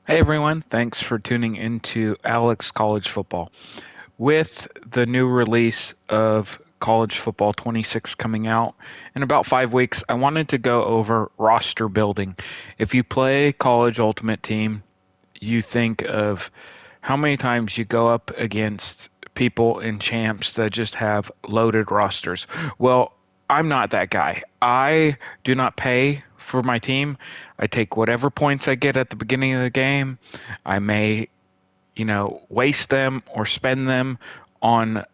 Hey everyone, thanks for tuning into Alex College Football. With the new release of College Football 26 coming out in about 5 weeks, I wanted to go over roster building. If you play College Ultimate Team, you think of how many times you go up against people in champs that just have loaded rosters. Well, I'm not that guy. I do not pay for my team. I take whatever points I get at the beginning of the game. I may, waste them or spend them on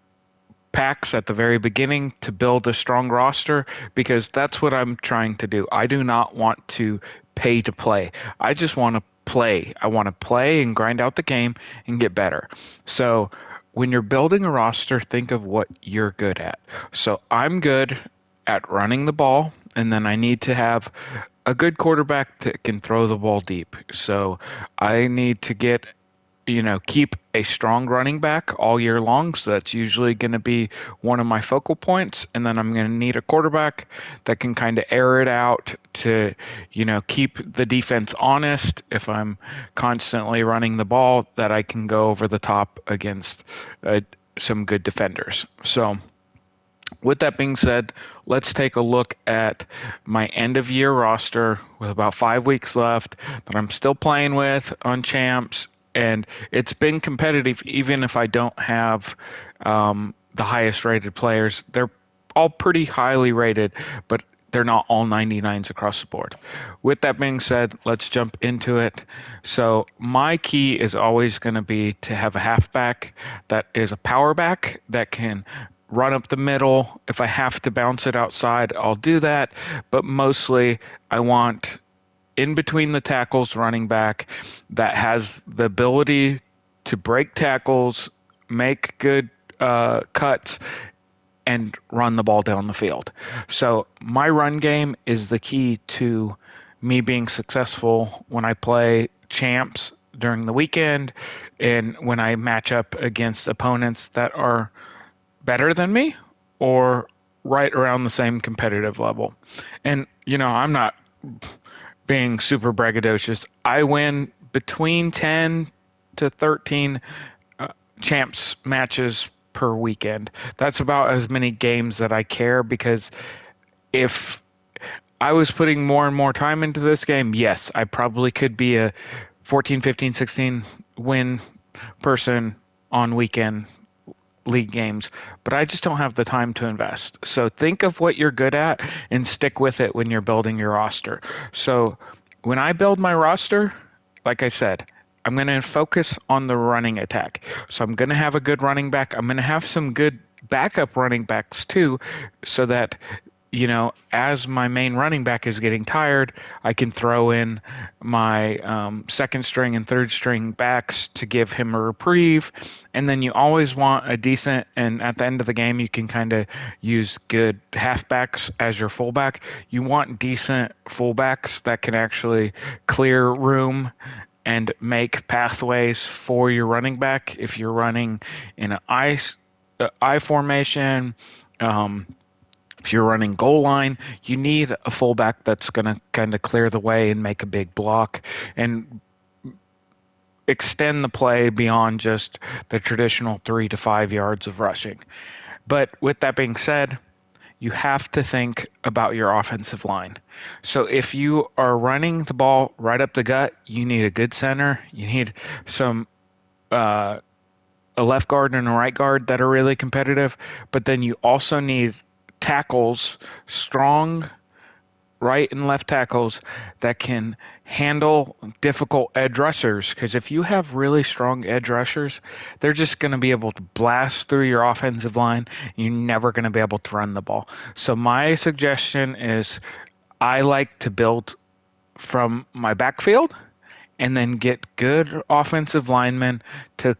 packs at the very beginning to build a strong roster because that's what I'm trying to do. I do not want to pay to play. I just want to play. I want to play and grind out the game and get better. So when you're building a roster, think of what you're good at. So I'm good at running the ball, and then I need to have a good quarterback that can throw the ball deep. So I need to keep a strong running back all year long. So that's usually going to be one of my focal points. And then I'm going to need a quarterback that can kind of air it out to, keep the defense honest. If I'm constantly running the ball, that I can go over the top against some good defenders. So, with that being said, let's take a look at my end of year roster with about 5 weeks left that I'm still playing with on champs. And it's been competitive even if I don't have the highest rated players. They're all pretty highly rated, but they're not all 99s across the board. With that being said, let's jump into it. So, my key is always going to be to have a halfback that is a power back that can run up the middle. If I have to bounce it outside, I'll do that. But mostly, I want in between the tackles running back that has the ability to break tackles, make good cuts, and run the ball down the field. So my run game is the key to me being successful when I play champs during the weekend and when I match up against opponents that are better than me or right around the same competitive level. And, I'm not being super braggadocious. I win between 10 to 13 uh, champs matches per weekend. That's about as many games that I care because if I was putting more and more time into this game, yes, I probably could be a 14, 15, 16 win person on weekend league games, but I just don't have the time to invest. So think of what you're good at and stick with it when you're building your roster. So when I build my roster, like I said, I'm going to focus on the running attack. So I'm going to have a good running back. I'm going to have some good backup running backs too, so that as my main running back is getting tired, I can throw in my second string and third string backs to give him a reprieve. And then you always want a decent, and at the end of the game, you can kind of use good halfbacks as your fullback. You want decent fullbacks that can actually clear room and make pathways for your running back. If you're running in an I formation, um, if you're running goal line, you need a fullback that's going to kind of clear the way and make a big block and extend the play beyond just the traditional 3 to 5 yards of rushing. But with that being said, you have to think about your offensive line. So if you are running the ball right up the gut, you need a good center. You need some a left guard and a right guard that are really competitive, but then you also need tackles, strong right and left tackles that can handle difficult edge rushers. Because if you have really strong edge rushers, they're just going to be able to blast through your offensive line. You're never going to be able to run the ball. So my suggestion is I like to build from my backfield and then get good offensive linemen to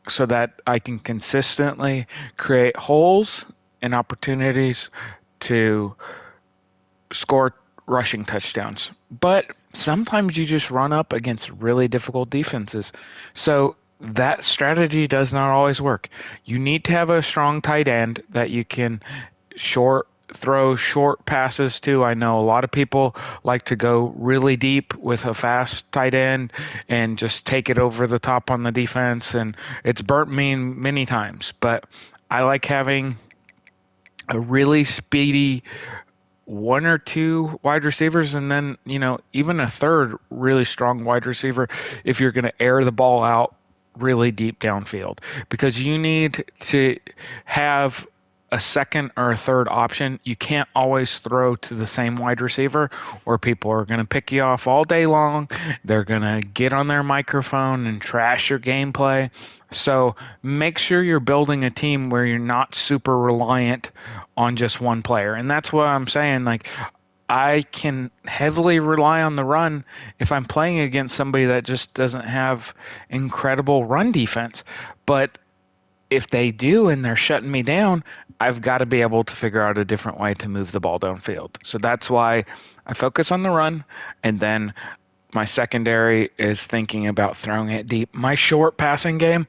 so that I can consistently create holes and opportunities to score rushing touchdowns. But sometimes you just run up against really difficult defenses. So that strategy does not always work. You need to have a strong tight end that you can short throw short passes too. I know a lot of people like to go really deep with a fast tight end and just take it over the top on the defense, and it's burnt me many times. But I like having a really speedy one or two wide receivers, and then even a third really strong wide receiver if you're going to air the ball out really deep downfield, because you need to have a second or a third option. You can't always throw to the same wide receiver, or people are going to pick you off all day long. They're going to get on their microphone and trash your gameplay. So make sure you're building a team where you're not super reliant on just one player. And that's what I'm saying. Like, I can heavily rely on the run if I'm playing against somebody that just doesn't have incredible run defense. But if they do and they're shutting me down, I've got to be able to figure out a different way to move the ball downfield. So that's why I focus on the run, and then my secondary is thinking about throwing it deep. My short passing game,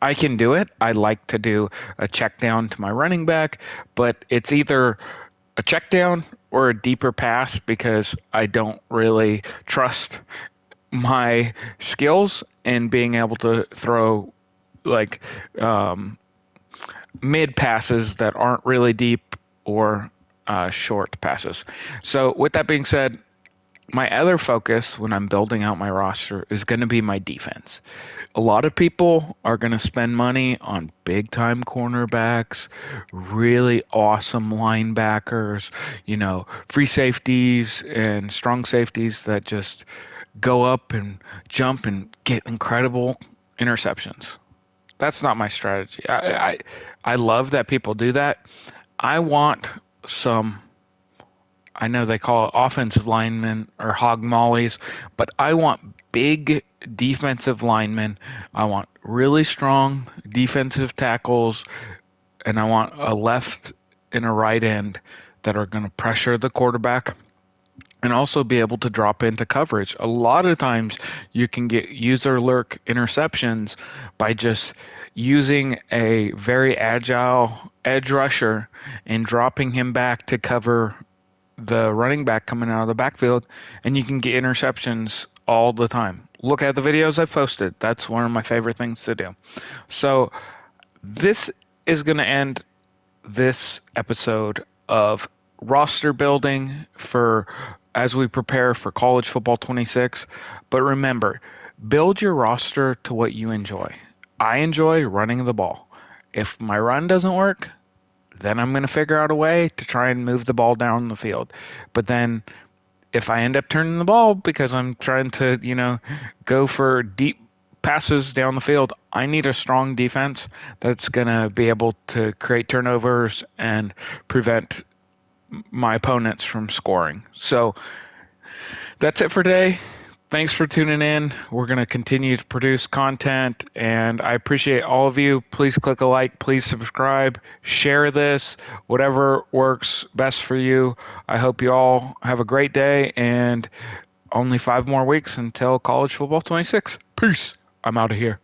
I can do it. I like to do a check down to my running back, but it's either a check down or a deeper pass because I don't really trust my skills in being able to throw like mid passes that aren't really deep, or short passes. So with that being said, my other focus when I'm building out my roster is going to be my defense. A lot of people are going to spend money on big time cornerbacks, really awesome linebackers, free safeties and strong safeties that just go up and jump and get incredible interceptions. That's not my strategy. I love that people do that. I want some, I know they call it offensive linemen or hog mollies, but I want big defensive linemen. I want really strong defensive tackles, and I want a left and a right end that are going to pressure the quarterback and also be able to drop into coverage. A lot of times you can get user lurk interceptions by just using a very agile edge rusher and dropping him back to cover the running back coming out of the backfield, and you can get interceptions all the time. Look at the videos I've posted. That's one of my favorite things to do. So this is going to end this episode of roster building for as we prepare for College Football 26. But remember, build your roster to what you enjoy. I enjoy running the ball. If my run doesn't work, then I'm going to figure out a way to try and move the ball down the field. But then if I end up turning the ball because I'm trying to, go for deep passes down the field, I need a strong defense that's going to be able to create turnovers and prevent my opponents from scoring. So that's it for today. Thanks for tuning in. We're going to continue to produce content, and I appreciate all of you. Please click a like, please subscribe, share this, whatever works best for you. I hope you all have a great day, and only 5 more weeks until College Football 26. Peace. I'm out of here.